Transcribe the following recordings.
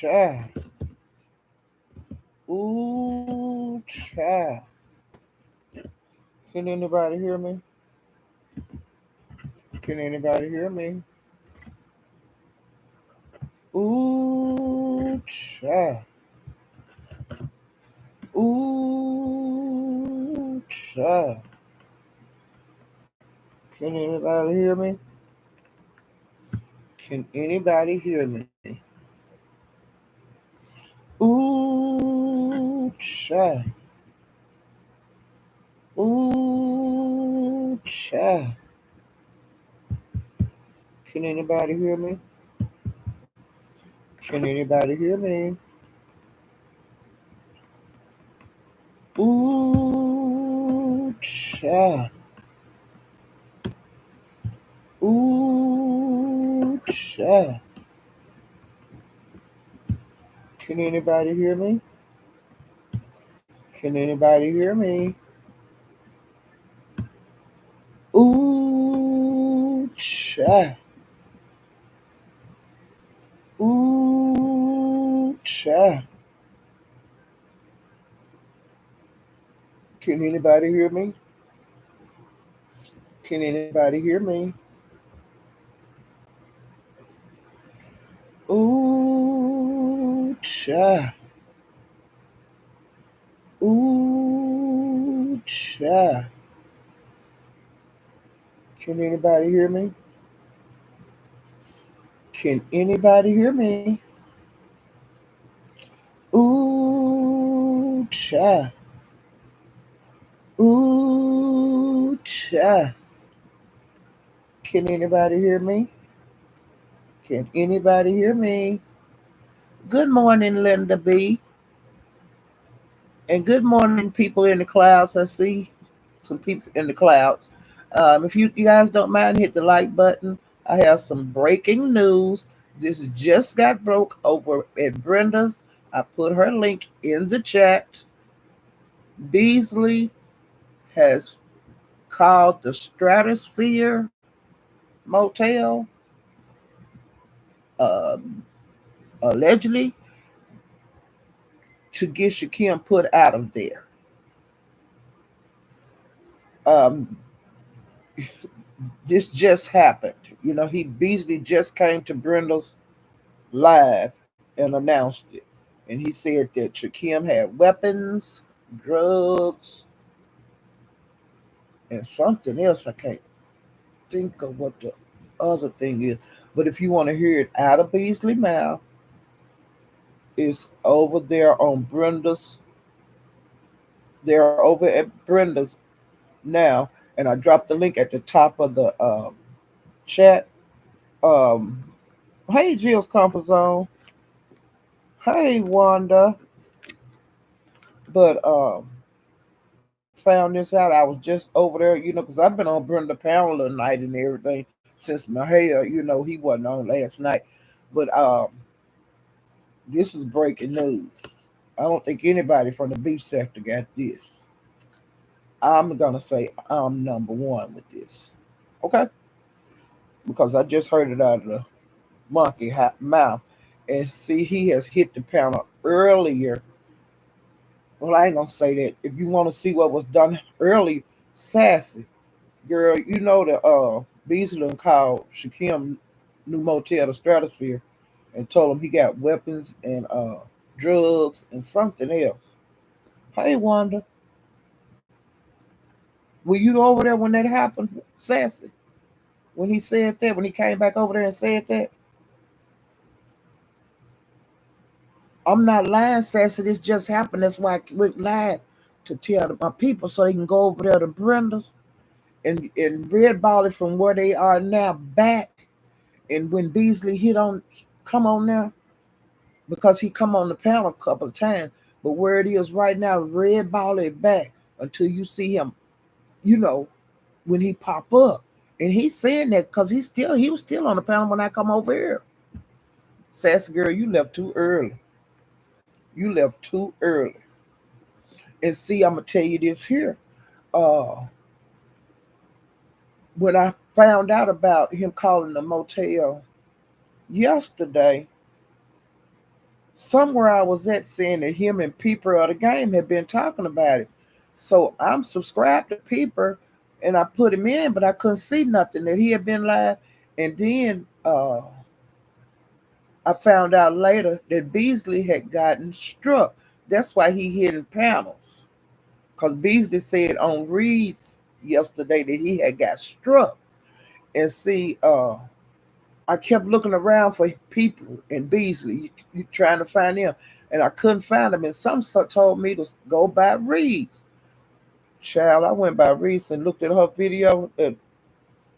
child. Ooh, child. Can anybody hear me? Can anybody hear me? Ooh, child. Ooh, child. Can anybody hear me? Can anybody hear me? Ooh, child. Ooh, child. Can anybody hear me? Can anybody hear me? Ooh, child. Ooh, child. Can anybody hear me? Can anybody hear me? Ooh, child. Ooh, child. Can anybody hear me? Can anybody hear me? Ooh, child. Ooh, child. Can anybody hear me? Can anybody hear me? Ooh, child. Ooh, child. Can anybody hear me? Can anybody hear me? Good morning, Linda B. And good morning, people in the clouds. I see some people in the clouds. If you guys don't mind, hit the like button. I have some breaking news. This just got broke over at Brenda's. I put her link in the chat. Beasley has called the Stratosphere Motel, uh, allegedly, to get Shakim put out of there. Um, this just happened. You know, he Beasley just came to Brenda's live and announced it. And he said that Shakim had weapons, drugs, and something else. I can't think of what the other thing is. But if you want to hear it out of Beasley mouth, it's over there on Brenda's. They're over at Brenda's now, and I dropped the link at the top of the chat. Um, hey, Jill's Comfort Zone. Hey, Wanda. But I found this out. I was just over there, because I've been on Brenda panel tonight and everything since my hair, he wasn't on last night. But this is breaking news. I don't think anybody from the beef sector got this. I'm gonna say I'm number one with this. Okay? Because I just heard it out of the mouth. And see, he has hit the panel earlier. Well, I ain't gonna say that. If you want to see what was done early, sassy girl, that Beasley called Shakim new motel the Stratosphere and told him he got weapons and drugs and something else. Hey, Wanda, were you over there when that happened, sassy? When he said that, when he came back over there and said that, I'm not lying, sassy. This just happened. That's why I went live to tell my people so they can go over there to Brenda's and red ball it from where they are now back. And when Beasley come on now, because he come on the panel a couple of times, but where it is right now, red ball it back until you see him, you know, when he pop up. And he's saying that because he was still on the panel when I come over here. Sassy girl, you left too early. You left too early. And see, I'm gonna tell you this here. Uh when I found out about him calling the motel yesterday, somewhere I was at saying that him and Peeper of the game had been talking about it. So I'm subscribed to Peeper and I put him in, but I couldn't see nothing that he had been live. And then I found out later that Beasley had gotten struck. That's why he hid in panels. Because Beasley said on Reed's yesterday that he had got struck. And see, I kept looking around for people in Beasley, you trying to find them, and I couldn't find them. And some told me to go by Reed's. Child, I went by Reed's and looked at her video,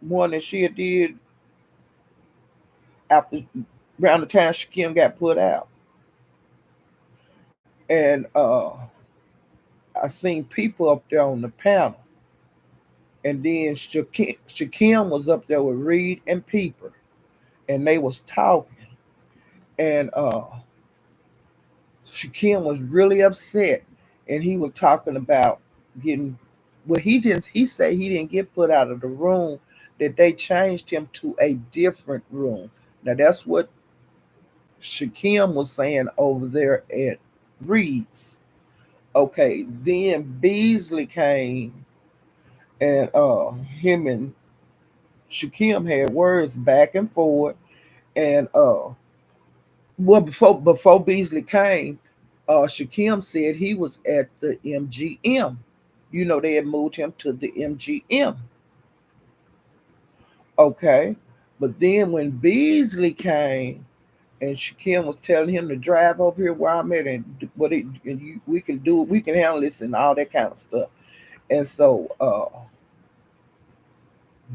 one that she had did after around the time Shakim got put out, and I seen people up there on the panel, and then Shakim was up there with Reed and Peeper, and they was talking, and Shakim was really upset, and he was talking about getting. Well, he didn't. He said he didn't get put out of the room. That they changed him to a different room. Now that's what Shakim was saying over there at Reed's. Okay, then Beasley came, and him and Shakim had words back and forth, and well, before Beasley came, Shakim said he was at the MGM. You know, they had moved him to the MGM. Okay. But then when Beasley came and Shakim was telling him to drive over here where I'm at and we can do it, we can handle this and all that kind of stuff. And so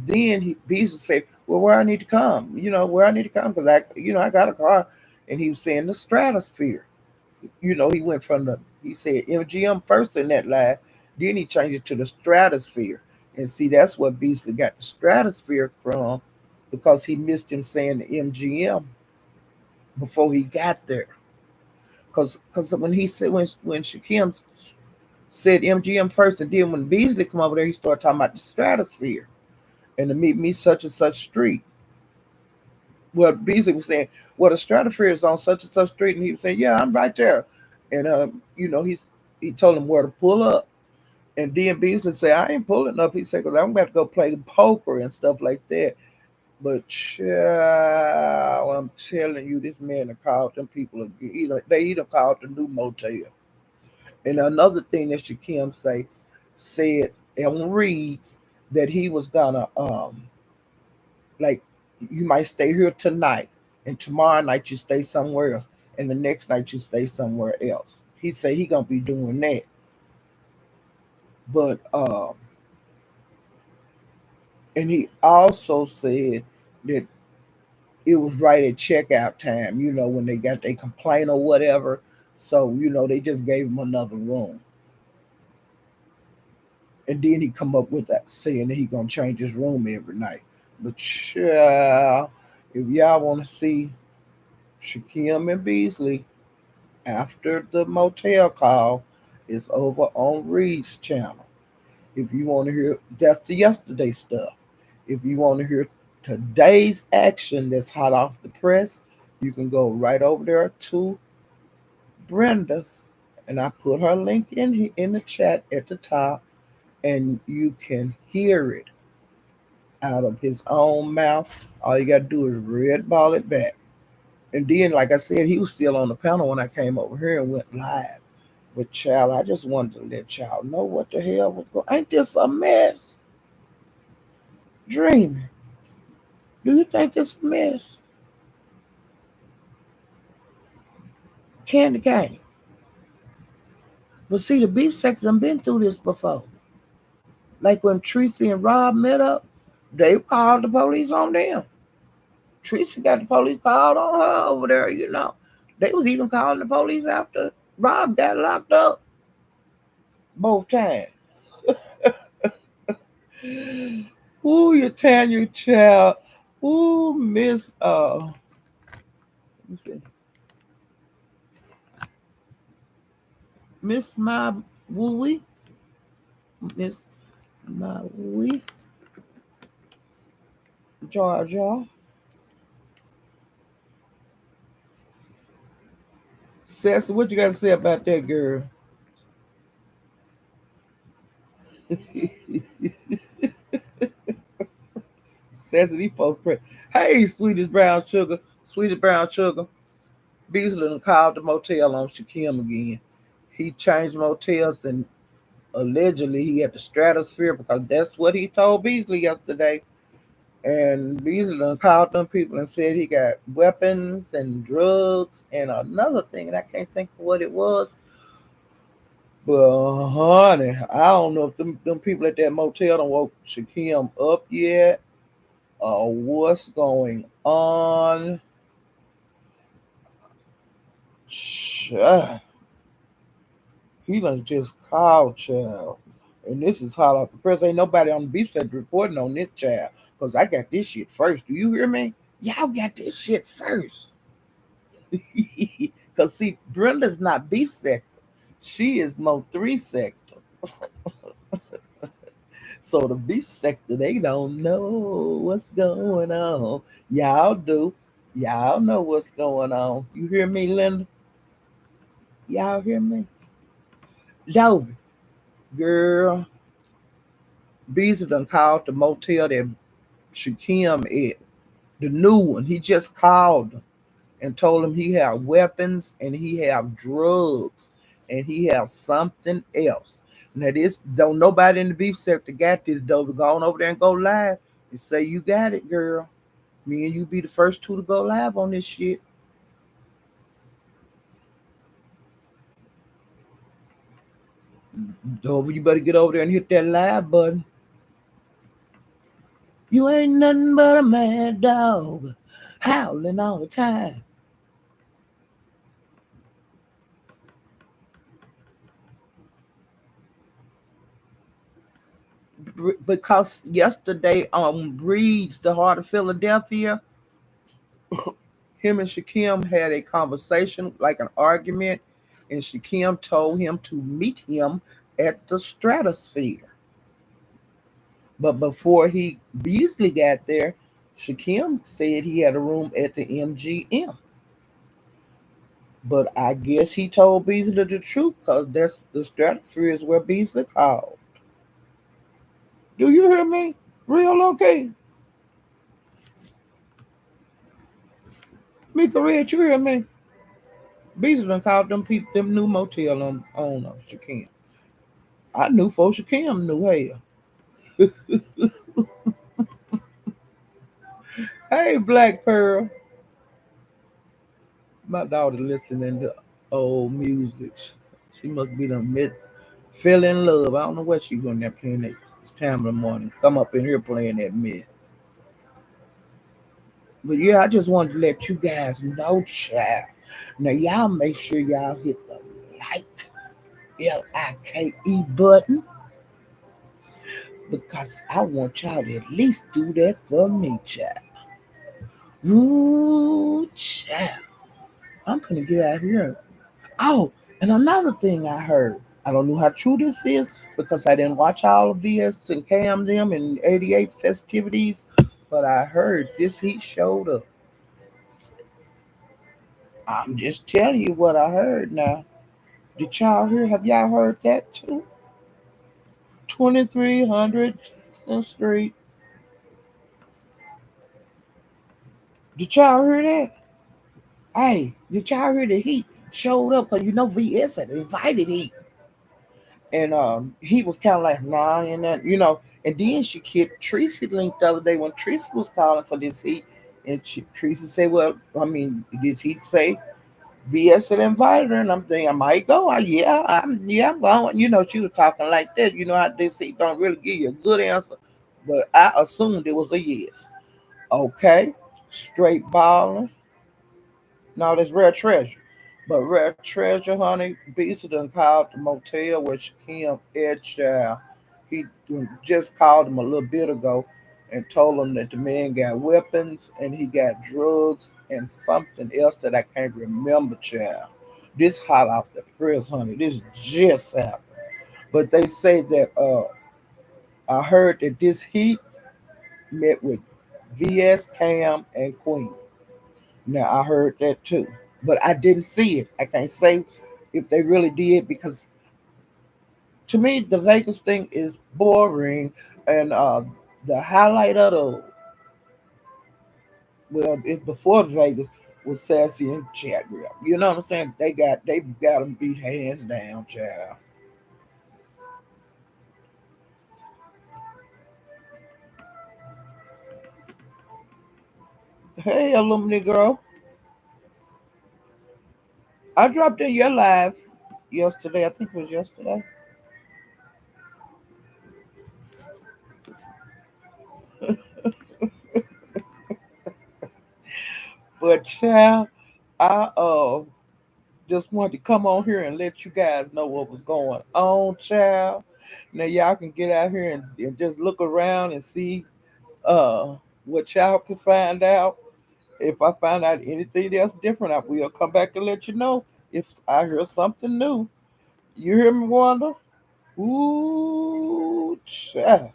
then Beasley said, well, where I need to come, where I need to come because I got a car. And he was saying the stratosphere. He went from he said MGM first in that line, then he changed it to the stratosphere. And see, that's what Beasley got the stratosphere from because he missed him saying the MGM before he got there. Because when he said, when Shakim said MGM first, and then when Beasley come over there, he started talking about the stratosphere and to meet me such and such street. Well, Beasley was saying, well, the stratosphere is on such and such street. And he was saying, yeah, I'm right there. And, he told him where to pull up. And then Beasley said, I ain't pulling up. He said, because I'm about to go play poker and stuff like that. But child, I'm telling you, this man have called them people, they either called the new motel. And another thing that Shakim said on Reed's that he was gonna like you might stay here tonight, and tomorrow night you stay somewhere else, and the next night you stay somewhere else. He said he gonna be doing that, but and he also said that it was right at checkout time. When they got their complaint or whatever, so they just gave him another room, and then he come up with that saying that he gonna change his room every night. But if y'all want to see Shakim and Beasley after the motel call, it's over on Reed's channel. If you want to hear, that's the yesterday stuff. If you want to hear today's action that's hot off the press, you can go right over there to Brenda's, and I put her link in the chat at the top, and you can hear it out of his own mouth. All you gotta do is red ball it back. And then, like I said, he was still on the panel when I came over here and went live. But child, I just wanted to let y'all know what the hell was going. Ain't this a mess? Dreaming. Do you think this a mess? Candy cane. But see, the beef section done been through this before. Like when Tracy and Rob met up, they called the police on them. Tracy got the police called on her over there. They was even calling the police after Rob got locked up both times. Ooh, you Tanya child. Ooh, Miss let me see. Miss My Wooey. Miss My Wooey. Georgia. Sassy, what you got to say about that girl? Sassy, these folks pray. Hey, sweetest brown sugar. Beasley done called the motel on Shakim again. He changed motels and allegedly he at the Stratosphere because that's what he told Beasley yesterday. And Beasley done called them people and said he got weapons and drugs and another thing, and I can't think of what it was. But honey, I don't know if them people at that motel don't woke Shakim up yet or what's going on. Ch- He done just called child. And this is hot off the press. Ain't nobody on the beef set reporting on this child. Because I got this shit first. Do you hear me? Y'all got this shit first. Because see, Brenda's not beef sector. She is Mo 3 sector. So the beef sector, they don't know what's going on. Y'all do. Y'all know what's going on. You hear me, Linda? Y'all hear me? Jovi, girl, Beezy done called the motel that Shakim at. The new one. He just called him and told him he had weapons and he have drugs and he have something else. Now this don't nobody in the beef sector got this though. Go on over there and go live and say you got it, girl. Me and you be the first two to go live on this shit. Dover, you better get over there and hit that live button. You ain't nothing but a mad dog, howling all the time. Because yesterday on Breeds, the Heart of Philadelphia, him and Shakim had a conversation, like an argument, and Shakim told him to meet him at the Stratosphere. But before he Beasley got there, Shakim said he had a room at the MGM. But I guess he told Beasley the truth because that's the Stratosphere is where Beasley called. Do you hear me? Real okay. Mika Red, you hear me? Beasley done called them people, them new motel on Shakim. I knew folks Shakim knew hell. Hey, Black Pearl. My daughter listening to old music. She must be done mid fell in love. I don't know what she going there playing this time of the morning. Come up in here playing that mid. But yeah, I just wanted to let you guys know, child. Now y'all make sure y'all hit the like LIKE button because I want y'all to at least do that for me, child. Ooh, child. I'm gonna get out here. Oh, and another thing I heard, I don't know how true this is because I didn't watch all of VS and Cam them and 88 festivities, but I heard this heat showed up. I'm just telling you what I heard now. Did y'all hear? Have y'all heard that too? 2300 Jackson Street. Did y'all hear that? Hey, did y'all hear the heat showed up? Because you know VS had invited heat. And he was kind of like nah and that and then she hit Tracy link the other day when Tracy was calling for this heat, and Tracy said, well, I mean, this heat say BS had invited her, and I'm thinking I might go. I'm going. She was talking like that. You know how this heat don't really give you a good answer, but I assumed it was a yes. Okay, straight balling. No, that's rare treasure. But rare treasure, honey, Beezy done called the motel where Shakim Child. He just called him a little bit ago and told him that the man got weapons and he got drugs and something else that I can't remember, child. This hot off the press, honey. This just happened. But they say that I heard that this heat met with VS, Cam, and Queen. Now I heard that too. but I didn't see it. I can't say if they really did because to me the Vegas thing is boring, and the highlight of the well, it before Vegas was Sassy and Chat Rip. You know what I'm saying? They got them beat hands down, child. Hey, alumni girl, I dropped in your live yesterday. I think it was yesterday. But child, I just wanted to come on here and let you guys know what was going on, child. Now y'all can get out here and just look around and see uh what y'all can find out. If I find out anything else different, I will come back and let you know if I hear something new. You hear me, Wanda? Ooh, child.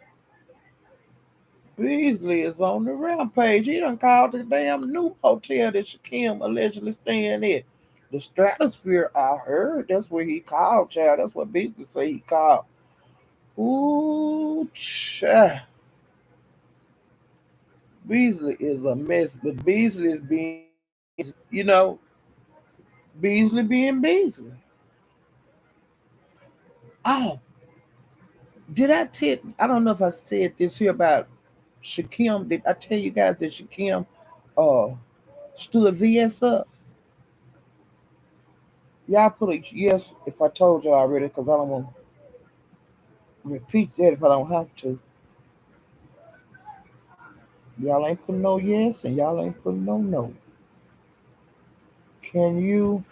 Beasley is on the rampage. He done called the damn new hotel that Shakim allegedly staying at. The Stratosphere, I heard. That's where he called, child. That's what Beasley say he called. Ooh, child. Beasley is a mess, but Beasley is being Beasley. You know, Beasley being Beasley. Oh, did I tell? I don't know if I said this here about Shakim. Did I tell you guys that Shakim uh stood VS up? Y'all put a yes if I told y'all already, because I don't want to repeat that if I don't have to. Y'all ain't putting no yes and y'all ain't putting no no. Can you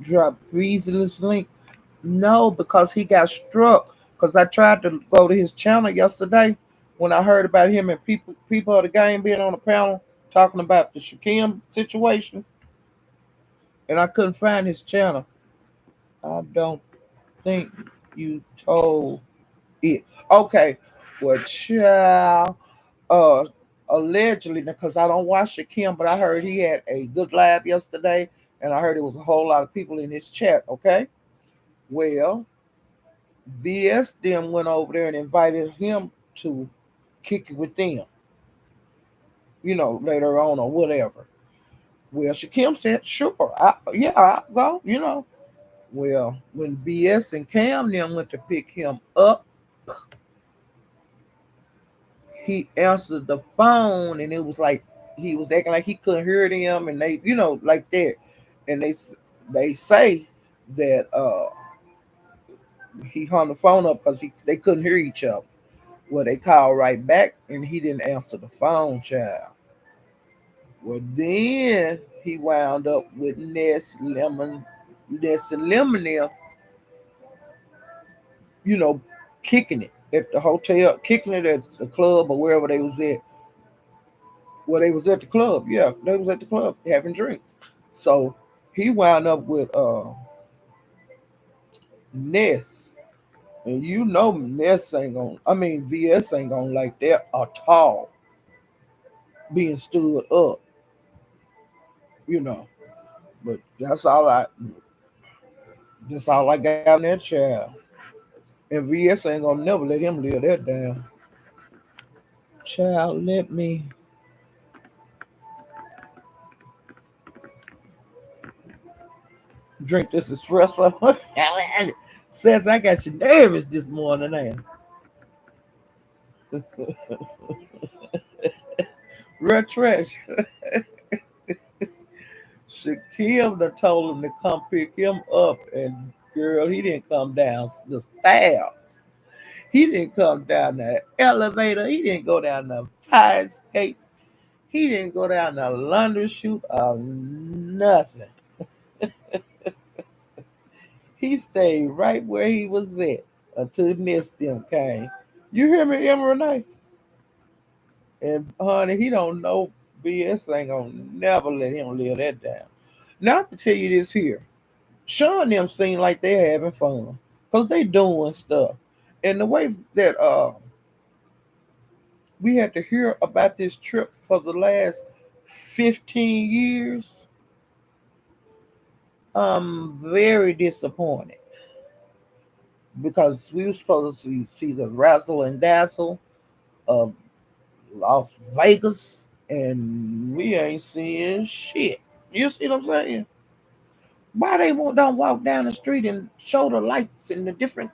drop Beasley's link? No, because he got struck. Because I tried to go to his channel yesterday when I heard about him and people of the game being on the panel talking about the Shakim situation, and I couldn't find his channel. I don't think you told it. Okay, well, child, uh, allegedly, because I don't watch Shakim, but I heard he had a good live yesterday, and I heard it was a whole lot of people in his chat. Okay, well, VS then went over there and invited him to kick it with them, later on or whatever. Well, Shakim said, sure, yeah, I'll go, Well, when BS and Cam then went to pick him up, he answered the phone and it was like he was acting like he couldn't hear them, and they, like that. And they say that he hung the phone up because they couldn't hear each other. Well, they called right back and he didn't answer the phone, child. Well, then he wound up with Ness and Lemon, you know, kicking it at the hotel, kicking it at the club or wherever they was at. Well, they was at the club. Yeah, they was at the club having drinks. So he wound up with Ness. And Ness ain't gonna, I mean, VS ain't gonna like that at all, being stood up, you know. But that's all I got on that child. And VS ain't gonna never let him live that down. Child, let me drink this espresso. Says I got you nervous this morning, man. Real trash. Shaquille done told him to come pick him up, and girl, he didn't come down the stairs. He didn't come down the elevator. He didn't go down the fire escape. He didn't go down the laundry chute or nothing. He stayed right where he was at until Miss them came. You hear me, Emma Renee? And honey, he don't know BS ain't gonna never let him live that down. Now I can tell you this here. Sean them seem like they're having fun. Cause they doing stuff. And the way that we had to hear about this trip for the last 15 years. I'm very disappointed because we were supposed to see the razzle and dazzle of Las Vegas, and we ain't seeing shit. You see what I'm saying? Why they won't don't walk down the street and show the lights and the different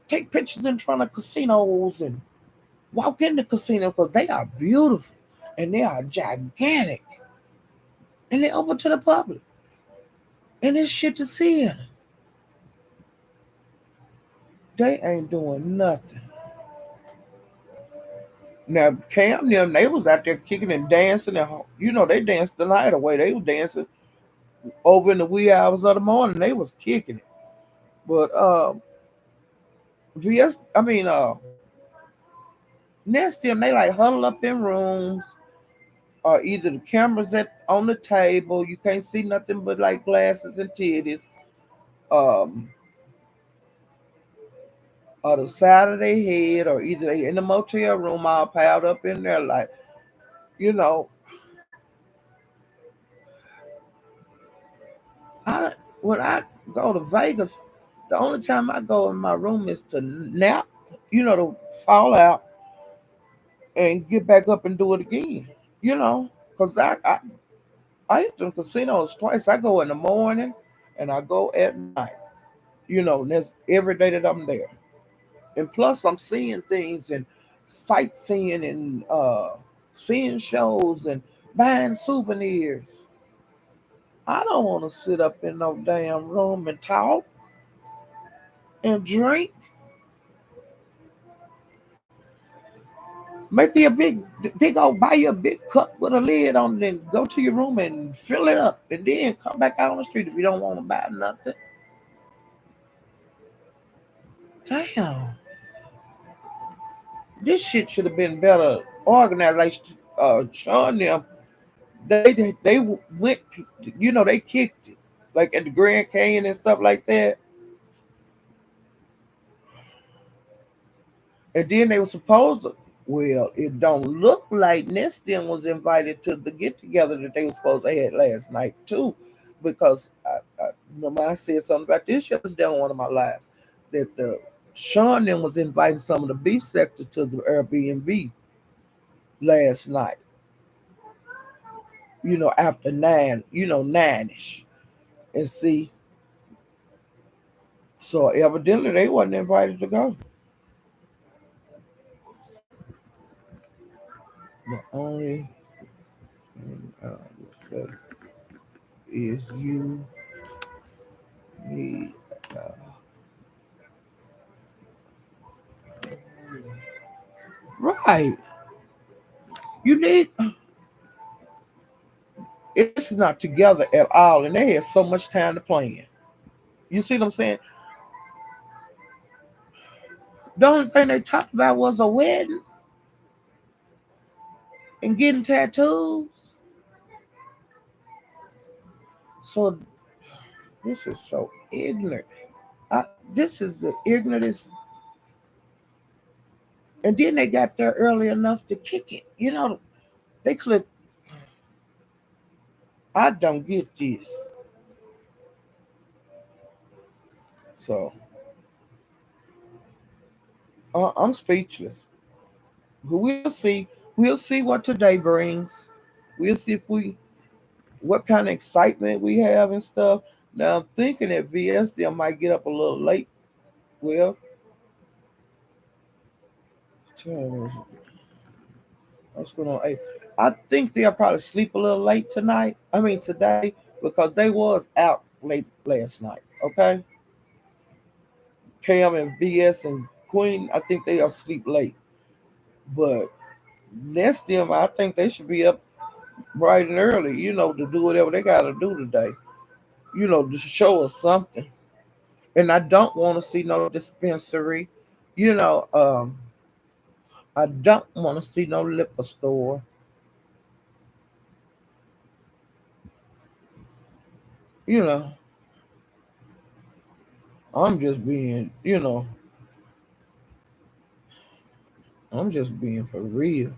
take pictures in front of casinos and walk in the casino because they are beautiful and they are gigantic and they're open to the public and it's shit to see in 'em. They ain't doing nothing. Now Cam them they was out there kicking and dancing and they danced the night away. They was dancing over in the wee hours of the morning. They was kicking it. But VS I mean next them they like huddle up in rooms or either the cameras at on the table, you can't see nothing but like glasses and titties. Um or the side of their head, or either they in the motel room all piled up in there like, you know, I when I go to Vegas, the only time I go in my room is to nap, to fall out and get back up and do it again. Because I hit them casinos twice. I go in the morning and I go at night. And that's every day that I'm there. And plus, I'm seeing things and sightseeing and seeing shows and buying souvenirs. I don't want to sit up in no damn room and talk and drink. Make you a big old buy you a big cup with a lid on it and go to your room and fill it up and then come back out on the street if you don't want to buy nothing. Damn, this shit should have been better organized. Like Sean them, they went, they kicked it like at the Grand Canyon and stuff like that. And then they were supposed to. Well, it don't look like Nestin was invited to the get together that they were supposed to have last night too, because I remember I said something about this yesterday on one of my lives that the Sean then was inviting some of the beef sector to the Airbnb last night. After 9, 9ish, and see. So evidently they wasn't invited to go. The only thing I would say is you need right. You need it's not together at all, and they had so much time to plan. You see what I'm saying? The only thing they talked about was a wedding and getting tattoos. So this is so ignorant. This is the ignorance. And then they got there early enough to kick it. They could. I don't get this. So I'm speechless. We'll see. We'll see what today brings. We'll see if we what kind of excitement we have and stuff. Now I'm thinking that VSD might get up a little late. Well, what's going on? Hey, I think they'll probably sleep a little late tonight. I mean today because they was out late last night. Okay, Cam and VS and Queen, I think they are sleep late. But next them, I think they should be up bright and early. To do whatever they got to do today. To show us something. And I don't want to see no dispensary. You know, um, I don't want to see no liquor store. You know, I'm just being, I'm just being for real.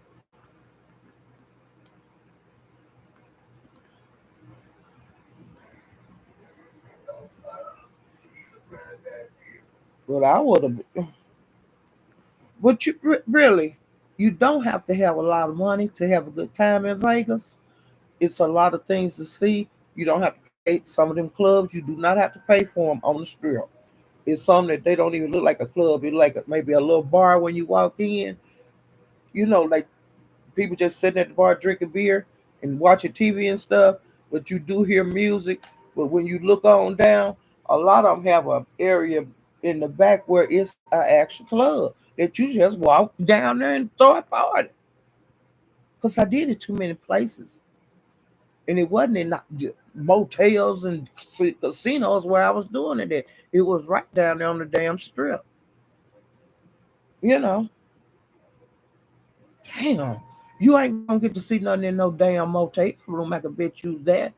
Well, I would have. But really, you don't have to have a lot of money to have a good time in Vegas. It's a lot of things to see. You don't have to pay some of them clubs. You do not have to pay for them on the strip. It's something that they don't even look like a club. It like maybe a little bar when you walk in. Like people just sitting at the bar drinking beer and watching TV and stuff. But you do hear music. But when you look on down, a lot of them have a area in the back where it's an actual club that you just walk down there and throw a party. Cause I did it too many places, and it wasn't in motels and casinos where I was doing it at. It was right down there on the damn strip. You know, damn. You ain't gonna get to see nothing in no damn motel room. I can bet you that.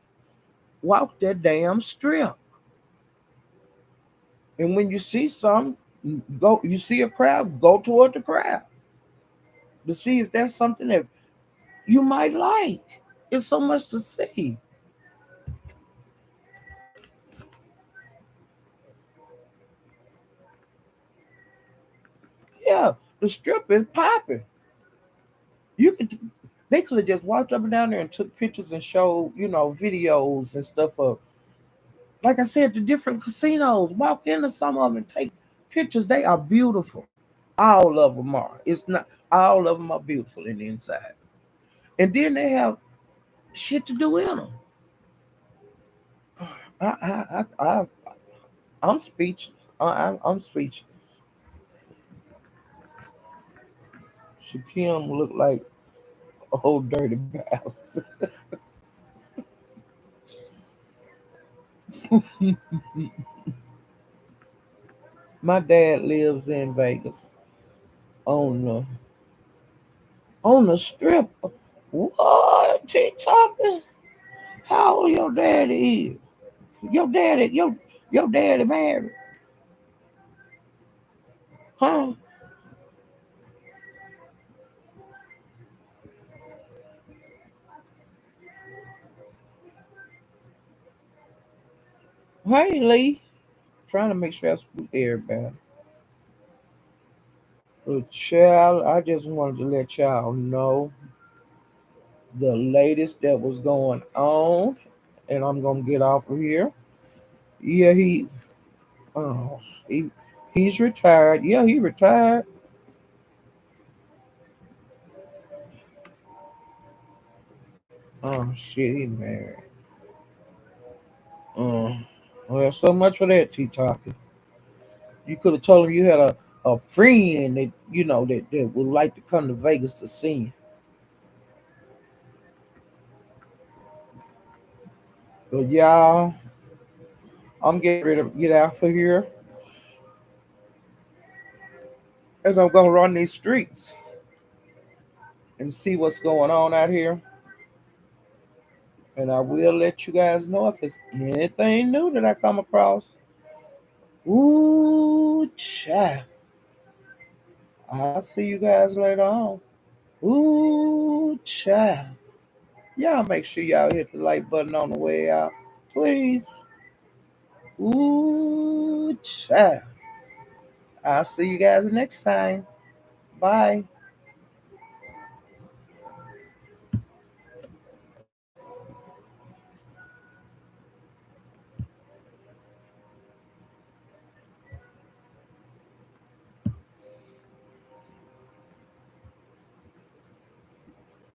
Walk that damn strip. And when you see something, go. You see a crowd, go toward the crowd to see if that's something that you might like. It's so much to see. Yeah, the strip is popping. You could They could have just walked up and down there and took pictures and showed, videos and stuff of, like I said, the different casinos. Walk into some of them and take pictures. They are beautiful. All of them are. It's not all of them are beautiful in the inside. And then they have shit to do in them. I I'm speechless. I'm speechless. Shakim look like a whole dirty bastard. My dad lives in Vegas on the strip. What? TikTok? How old your daddy is? Your daddy married, huh? Hey Lee, trying to make sure I speak to everybody. But child, I just wanted to let y'all know the latest that was going on, and I'm gonna get off of here. Yeah, oh, he, he's retired. Yeah, he retired. Oh shit, he married. Uh, well, so much for that, T talking. You could have told him you had a friend that that would like to come to Vegas to see you. But y'all, I'm getting ready to get out for here, and I'm gonna run these streets and see what's going on out here. And I will let you guys know if it's anything new that I come across. Ooh, child. I'll see you guys later on. Ooh, child. Y'all make sure y'all hit the like button on the way out. Please. Ooh, child. I'll see you guys next time. Bye.